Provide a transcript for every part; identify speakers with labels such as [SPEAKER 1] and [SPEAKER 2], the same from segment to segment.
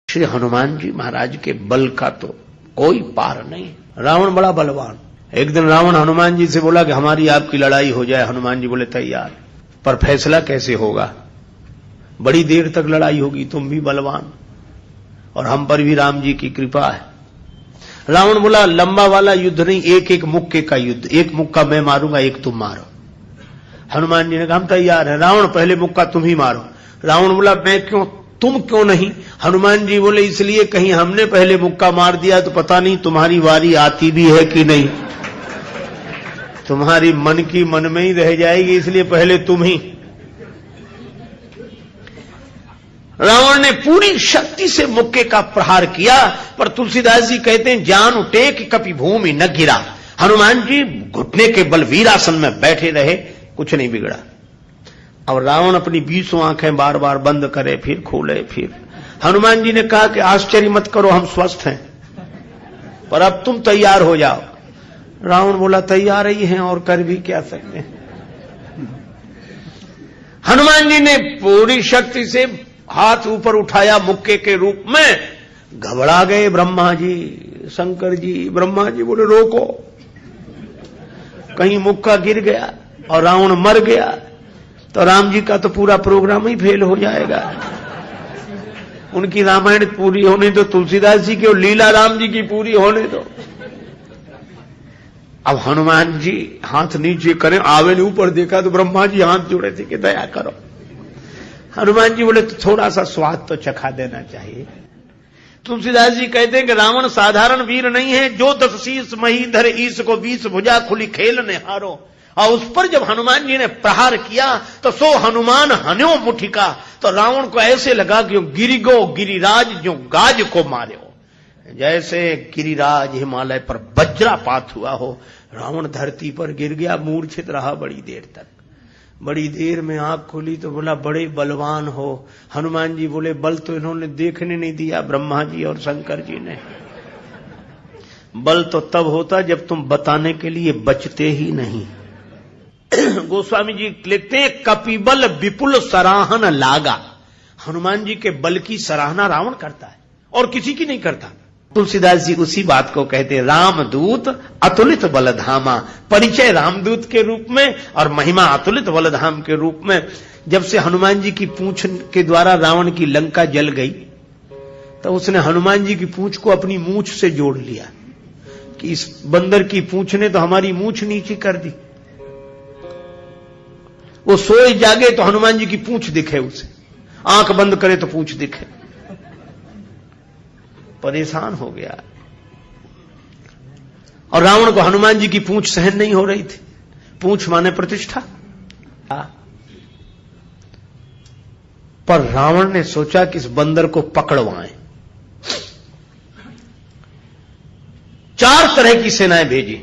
[SPEAKER 1] श्री हनुमान जी महाराज के बल का तो कोई पार नहीं। रावण बड़ा बलवान। एक दिन रावण हनुमान जी से बोला कि हमारी आपकी लड़ाई हो जाए। हनुमान जी बोले तैयार, पर फैसला कैसे होगा? बड़ी देर तक लड़ाई होगी, तुम भी बलवान और हम पर भी राम जी की कृपा है। रावण बोला लंबा वाला युद्ध नहीं, एक एक मुक्के का युद्ध, एक मुक्का मैं मारूंगा, एक तुम मारो। हनुमान जी ने कहा हम तैयार है। रावण पहले मुक्का तुम ही मारो। रावण बोला मैं क्यों, तुम क्यों नहीं? हनुमान जी बोले इसलिए कहीं हमने पहले मुक्का मार दिया तो पता नहीं तुम्हारी वारी आती भी है कि नहीं, तुम्हारी मन की मन में ही रह जाएगी, इसलिए पहले तुम ही। रावण ने पूरी शक्ति से मुक्के का प्रहार किया, पर तुलसीदास जी कहते हैं जान उठे कि कभी भूमि न गिरा। हनुमान जी घुटने के बल वीरासन में बैठे रहे, कुछ नहीं बिगड़ा। और रावण अपनी 20 आंखें बार बार बंद करे, फिर खोले, फिर। हनुमान जी ने कहा कि आश्चर्य मत करो, हम स्वस्थ हैं, पर अब तुम तैयार हो जाओ। रावण बोला तैयार ही हैं और कर भी क्या सकते हैं। हनुमान जी ने पूरी शक्ति से हाथ ऊपर उठाया मुक्के के रूप में। घबरा गए ब्रह्मा जी, शंकर जी। ब्रह्मा जी बोले रोको, कहीं मुक्का गिर गया और रावण मर गया तो राम जी का तो पूरा प्रोग्राम ही फेल हो जाएगा। उनकी रामायण पूरी होने दो, तुलसीदास जी की और लीला राम जी की पूरी होने दो। अब हनुमान जी हाथ नीचे करें, आवे ने ऊपर देखा तो ब्रह्मा जी हाथ जोड़े थे कि दया करो। हनुमान जी बोले तो थोड़ा सा स्वाद तो चखा देना चाहिए। तुलसीदास जी कहते हैं कि रावण साधारण वीर नहीं है, जो 10 शीस महीधर ईश को 20 भुजा खुली खेल ने हारो। और उस पर जब हनुमान जी ने प्रहार किया तो सो हनुमान हन्यो मुठिका, तो रावण को ऐसे लगा कि गिरिगो गिरिराज जो गाज को मारे हो, जैसे गिरिराज हिमालय पर वज्रापात हुआ हो। रावण धरती पर गिर गया, मूर्छित रहा बड़ी देर तक। बड़ी देर में आंख खोली तो बोला बड़े बलवान हो। हनुमान जी बोले बल तो इन्होंने देखने नहीं दिया, ब्रह्मा जी और शंकर जी ने। बल तो तब होता जब तुम बताने के लिए बचते ही नहीं। गोस्वामी जी लिखते हैं कपिबल विपुल सराहन लागा। हनुमान जी के बल की सराहना रावण करता है और किसी की नहीं करता। तुलसीदास जी उसी बात को कहते हैं रामदूत अतुलित बलधामा। परिचय रामदूत के रूप में और महिमा अतुलित बलधाम के रूप में। जब से हनुमान जी की पूंछ के द्वारा रावण की लंका जल गई तो उसने हनुमान जी की पूंछ को अपनी मूंछ से जोड़ लिया कि इस बंदर की पूंछ ने तो हमारी मूंछ नीचे कर दी। वो सोए जागे तो हनुमान जी की पूंछ दिखे उसे, आंख बंद करे तो पूंछ दिखे। परेशान हो गया। और रावण को हनुमान जी की पूंछ सहन नहीं हो रही थी। पूंछ माने प्रतिष्ठा। पर रावण ने सोचा कि इस बंदर को पकड़वाएं। 4 तरह की सेनाएं भेजी।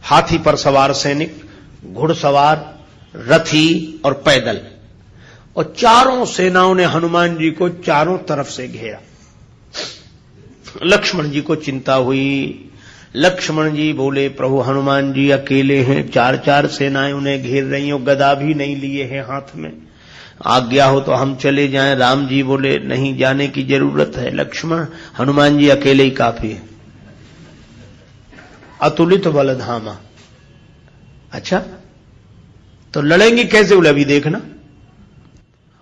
[SPEAKER 1] हाथी पर सवार सैनिक, घुड़सवार, रथी और पैदल। और चारों सेनाओं ने हनुमान जी को चारों तरफ से घेरा। लक्ष्मण जी को चिंता हुई। लक्ष्मण जी बोले प्रभु हनुमान जी अकेले हैं, 4 सेनाएं उन्हें घेर रही हो, गदा भी नहीं लिए हैं हाथ में, आज्ञा हो तो हम चले जाएं। राम जी बोले नहीं, जाने की जरूरत है लक्ष्मण, हनुमान जी अकेले ही काफी है। अतुलित बलधामा। अच्छा तो लड़ेंगे कैसे? बोले अभी देखना।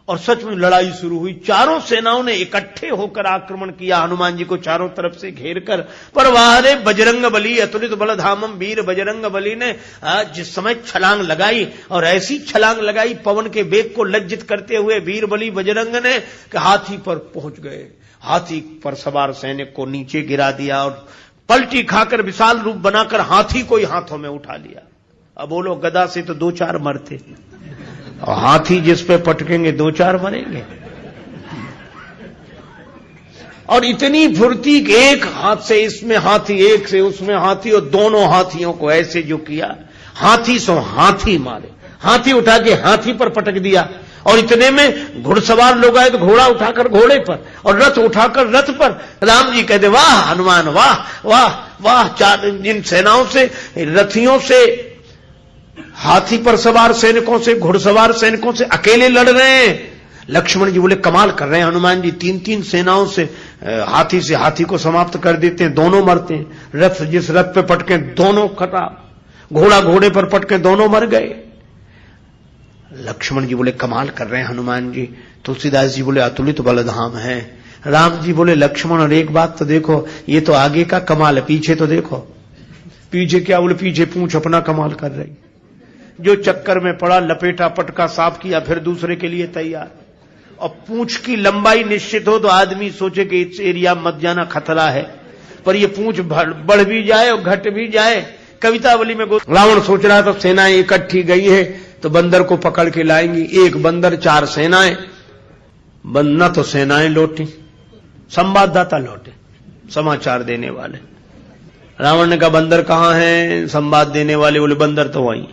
[SPEAKER 1] और सच में लड़ाई शुरू हुई। चारों सेनाओं ने इकट्ठे होकर आक्रमण किया हनुमान जी को चारों तरफ से घेरकर। पर वारे बजरंग बली अतुलित बलधामम। वीर बजरंग बली ने जिस समय छलांग लगाई, और ऐसी छलांग लगाई पवन के वेग को लज्जित करते हुए वीर बली बजरंग ने कि हाथी पर पहुंच गए। हाथी पर सवार सैनिक को नीचे गिरा दिया और पलटी खाकर विशाल रूप बनाकर हाथी को ही हाथों में उठा लिया। अब बोलो गदा से तो 2-4 मरते, और हाथी जिस पे पटकेंगे 2-4 मरेंगे। और इतनी फुर्ती कि एक हाथ से इसमें हाथी, एक से उसमें हाथी, और दोनों हाथियों को ऐसे जो किया, हाथी सो हाथी मारे। हाथी उठा के हाथी पर पटक दिया। और इतने में घुड़सवार लोग आए तो घोड़ा उठाकर घोड़े पर और रथ उठाकर रथ पर। राम जी कहते वाह हनुमान वाह वाह वाह। 4 इन सेनाओं से, रथियों से, हाथी पर सवार सैनिकों से, घुड़सवार सैनिकों से अकेले लड़ रहे हैं। लक्ष्मण जी बोले कमाल कर रहे हैं हनुमान जी, 3-3 सेनाओं से हाथी को समाप्त कर देते हैं, दोनों मरते हैं। रथ जिस रथ पे पटके दोनों खराब, घोड़ा घोड़े पर पटके दोनों मर गए। लक्ष्मण जी बोले कमाल कर रहे हैं हनुमान जी। तुलसीदास जी बोले अतुलित बलधाम है। राम जी बोले लक्ष्मण और एक बात तो देखो, ये तो आगे का कमाल है, पीछे तो देखो। पीछे क्या? बोले पीछे पूंछ अपना कमाल कर रही, जो चक्कर में पड़ा लपेटा पटका साफ किया, फिर दूसरे के लिए तैयार। और पूंछ की लंबाई निश्चित हो तो आदमी सोचे कि इस एरिया मत जाना, खतरा है, पर ये पूंछ बढ़ भी जाए और घट भी जाए। कवितावली में रावण सोच रहा था सेनाएं इकट्ठी गई है तो बंदर को पकड़ के लाएंगी, एक बंदर 4 सेनाएं। न तो सेनाएं लौटी, संवाददाता लौटे, समाचार देने वाले। रावण ने कहा बंदर कहां हैं? संवाद देने वाले बोले बंदर तो वहीं।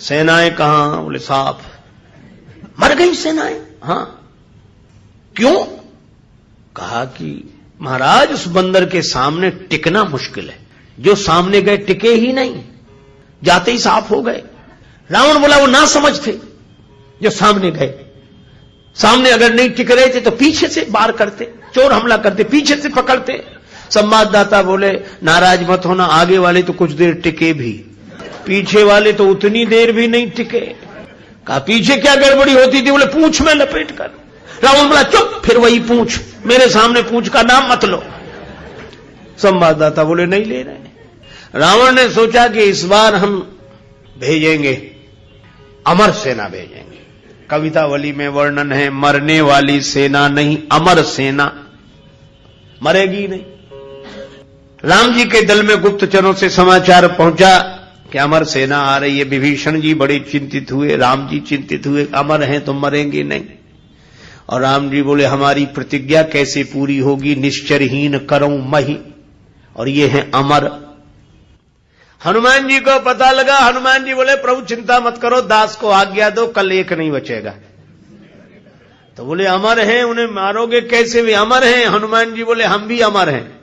[SPEAKER 1] सेनाएं कहां? बोले साफ मर गई सेनाएं। हां, क्यों? कहा कि महाराज उस बंदर के सामने टिकना मुश्किल है, जो सामने गए टिके ही नहीं, जाते ही साफ हो गए। रावण बोला वो ना समझ थे जो सामने गए, सामने अगर नहीं टिक रहे थे तो पीछे से वार करते, चोर हमला करते, पीछे से पकड़ते। संवाददाता बोले नाराज मत होना, आगे वाले तो कुछ देर टिके भी, पीछे वाले तो उतनी देर भी नहीं टिके। कहा पीछे क्या गड़बड़ी होती थी? बोले पूंछ में लपेट कर। रावण बोला चुप, फिर वही पूंछ, मेरे सामने पूंछ का नाम मत लो। संवाददाता बोले नहीं ले रहे। रावण ने सोचा कि इस बार हम भेजेंगे, अमर सेना भेजेंगे। कवितावली में वर्णन है मरने वाली सेना नहीं, अमर सेना, मरेगी नहीं। राम जी के दल में गुप्तचरों से समाचार पहुंचा कि अमर सेना आ रही है। विभीषण जी बड़े चिंतित हुए, राम जी चिंतित हुए, अमर हैं तो मरेंगे नहीं। और राम जी बोले हमारी प्रतिज्ञा कैसे पूरी होगी, निश्चरहीन करऊं मही, और ये है अमर। हनुमान जी को पता लगा। हनुमान जी बोले प्रभु चिंता मत करो, दास को आज्ञा दो, कल एक नहीं बचेगा। तो बोले अमर हैं, उन्हें मारोगे कैसे? वे अमर हैं। हनुमान जी बोले हम भी अमर हैं।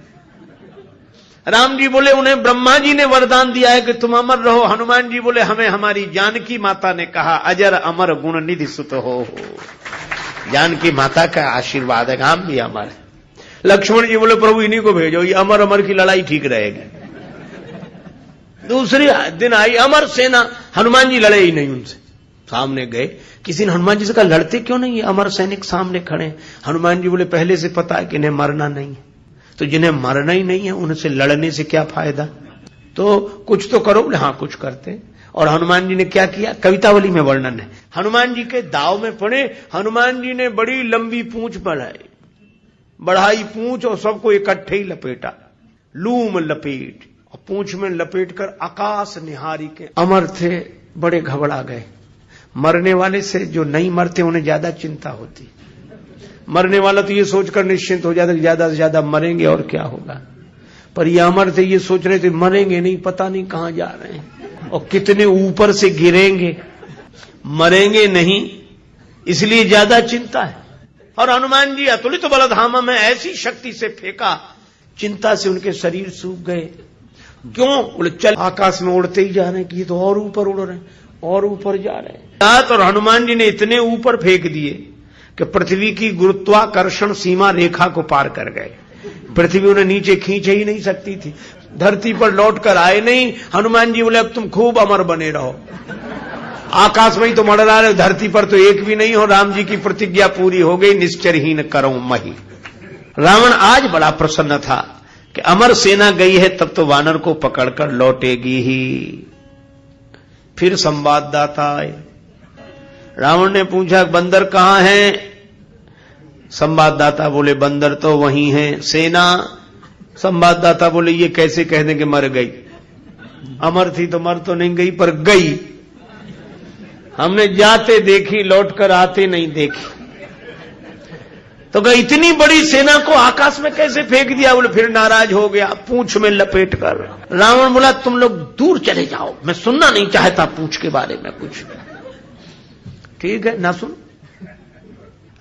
[SPEAKER 1] राम जी बोले उन्हें ब्रह्मा जी ने वरदान दिया है कि तुम अमर रहो। हनुमान जी बोले हमें हमारी जानकी माता ने कहा अजर अमर गुण निधि सुत हो। जानकी माता का आशीर्वाद है, हम भी अमर है। लक्ष्मण जी बोले प्रभु इन्हीं को भेजो, ये अमर अमर की लड़ाई ठीक रहेगी। दूसरे दिन आई अमर सेना, हनुमान जी लड़े ही नहीं उनसे। सामने गए, किसी ने हनुमान जी से कहा लड़ते क्यों नहीं, अमर सैनिक सामने खड़े। हनुमान जी बोले पहले से पता है कि इन्हें मरना नहीं है, तो जिन्हें मरना ही नहीं है उनसे लड़ने से क्या फायदा, तो कुछ तो करो। बोले हाँ कुछ करते। और हनुमान जी ने क्या किया, कवितावली में वर्णन है। हनुमान जी के दाव में पड़े, हनुमान जी ने बड़ी लंबी पूंछ बढ़ाई पूंछ और सबको इकट्ठे ही लपेटा, लूम लपेट, और पूंछ में लपेट कर आकाश निहारी के। अमर थे, बड़े घबरा गए। मरने वाले से जो नहीं मरते उन्हें ज्यादा चिंता होती, मरने वाला तो ये सोचकर निश्चिंत हो जाता कि ज्यादा से ज्यादा मरेंगे और क्या होगा, पर ये अमर थे, ये सोच रहे थे मरेंगे नहीं, पता नहीं कहां जा रहे हैं और कितने ऊपर से गिरेंगे, मरेंगे नहीं, इसलिए ज्यादा चिंता है। और हनुमान जी अतुलित बलधामा में ऐसी शक्ति से फेंका, चिंता से उनके शरीर सूख गए। क्यों? बोले चल आकाश में उड़ते ही जा रहे हैं कि ये तो और ऊपर उड़ रहे हैं और ऊपर जा रहे हैं। और हनुमान जी ने इतने ऊपर फेंक दिए कि पृथ्वी की गुरुत्वाकर्षण सीमा रेखा को पार कर गए। पृथ्वी उन्हें नीचे खींच ही नहीं सकती थी, धरती पर लौट कर आए नहीं। हनुमान जी बोले अब तुम खूब अमर बने रहो, आकाश में ही तो मंडरा रहे, धरती पर तो एक भी नहीं हो। राम जी की प्रतिज्ञा पूरी हो गई, निश्चरहीन करऊं मही। रावण आज बड़ा प्रसन्न था कि अमर सेना गई है, तब तो वानर को पकड़कर लौटेगी ही। फिर संवाददाता आए, रावण ने पूछा बंदर कहां है? संवाददाता बोले बंदर तो वहीं है। सेना? संवाददाता बोले ये कैसे कह दें कि मर गई, अमर थी तो मर तो नहीं गई पर गई, हमने जाते देखी लौटकर आते नहीं देखी। तो कहा इतनी बड़ी सेना को आकाश में कैसे फेंक दिया? बोले फिर नाराज हो गया, पूंछ में लपेट कर। रावण बोला तुम लोग दूर चले जाओ, मैं सुनना नहीं चाहता पूंछ के बारे में कुछ। ठीक है ना सुन।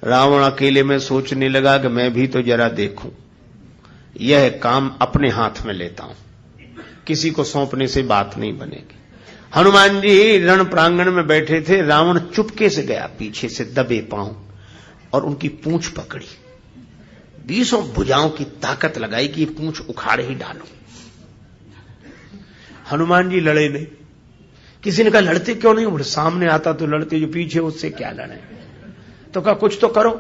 [SPEAKER 1] रावण अकेले में सोचने लगा कि मैं भी तो जरा देखूं, यह काम अपने हाथ में लेता हूं, किसी को सौंपने से बात नहीं बनेगी। हनुमान जी रण प्रांगण में बैठे थे, रावण चुपके से गया पीछे से दबे पांव और उनकी पूंछ पकड़ी, 20 भुजाओं की ताकत लगाई कि ये पूंछ उखाड़ ही डालो। हनुमान जी लड़े नहीं। किसी ने कहा लड़ते क्यों नहीं? बोले सामने आता तो लड़ते, जो पीछे उससे क्या लड़े। तो कहा कुछ तो करो।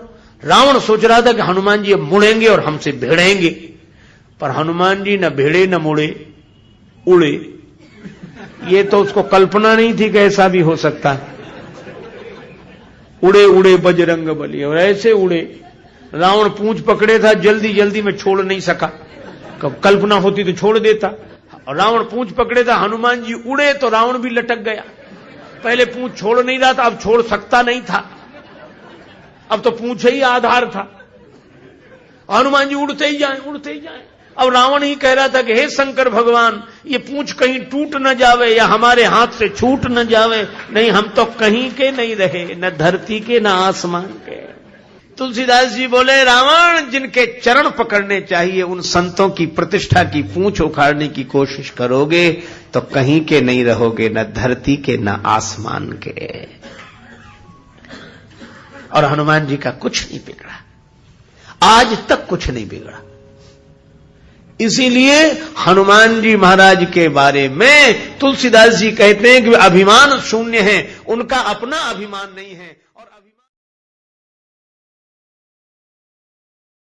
[SPEAKER 1] रावण सोच रहा था कि हनुमान जी अब मुड़ेंगे और हमसे भिड़ेंगे, पर हनुमान जी न भिड़े न मुड़े, उड़े। ये तो उसको कल्पना नहीं थी कि ऐसा भी हो सकता है। उड़े उड़े बजरंग बली, और ऐसे उड़े। रावण पूंछ पकड़े था, जल्दी जल्दी में छोड़ नहीं सका। कल्पना होती तो छोड़ देता। और रावण पूंछ पकड़े था, हनुमान जी उड़े तो रावण भी लटक गया। पहले पूंछ छोड़ नहीं रहा था, अब छोड़ सकता नहीं था, अब तो पूंछ ही आधार था। हनुमान जी उड़ते ही जाए, उड़ते ही जाए। अब रावण ही कह रहा था कि हे शंकर भगवान, ये पूंछ कहीं टूट न जावे या हमारे हाथ से छूट न जावे, नहीं हम तो कहीं के नहीं रहे, न धरती के न आसमान के। तुलसीदास जी बोले, रावण जिनके चरण पकड़ने चाहिए उन संतों की प्रतिष्ठा की पूंछ उखाड़ने की कोशिश करोगे तो कहीं के नहीं रहोगे, न धरती के न आसमान के। और हनुमान जी का कुछ नहीं बिगड़ा, आज तक कुछ नहीं बिगड़ा। इसीलिए हनुमान जी महाराज के बारे में तुलसीदास जी कहते हैं कि वे अभिमान शून्य हैं, उनका अपना अभिमान नहीं है।